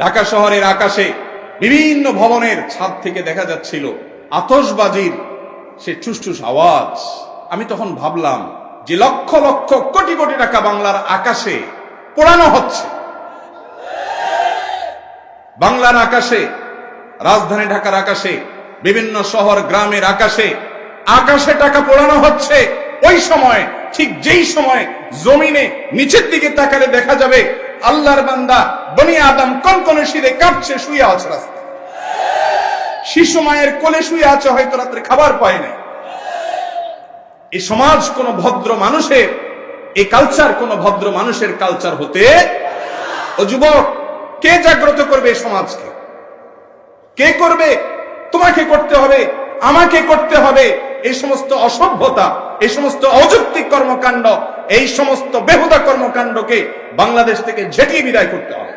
ঢাকা শহরের আকাশে বিভিন্ন ভবনের ছাদ থেকে দেখা যাচ্ছিল আতশবাজির সে ঠুসঠুস আওয়াজ। আমি তখন ভাবলাম যে লক্ষ লক্ষ কোটি কোটি টাকা বাংলার আকাশে পোড়ানো হচ্ছে। বাংলার আকাশে, রাজধানী ঢাকার আকাশে, বিভিন্ন শহর গ্রামের আকাশে আকাশে টাকা পোড়ানো হচ্ছে। ওই সময়, ঠিক যেই সময় জমিনে নিচের দিকে তাকালে দেখা যাবে আল্লাহর বান্দা বনি আদম কনকনে শীতে কাঁপছে, শুয়ে আছে রাস্তায়। শিশু মায়ের কোলে শুয়ে আছে, হয়তো রাত্রে খাবার পায় না। এই সমাজ কোন ভদ্র মানুষের, এই কালচার কোন ভদ্র মানুষের কালচার হতে। ও যুবক, কে জাগ্রত করবে এই সমাজকে? কে করবে? তোমাকে করতে হবে, আমাকে করতে হবে। এই সমস্ত অসভ্যতা, এই সমস্ত অযৌক্তিক কর্মকাণ্ড, এই সমস্ত বেহুদা কর্মকাণ্ডকে বাংলাদেশ থেকে ঝেঁটিয়ে বিদায় করতে হবে।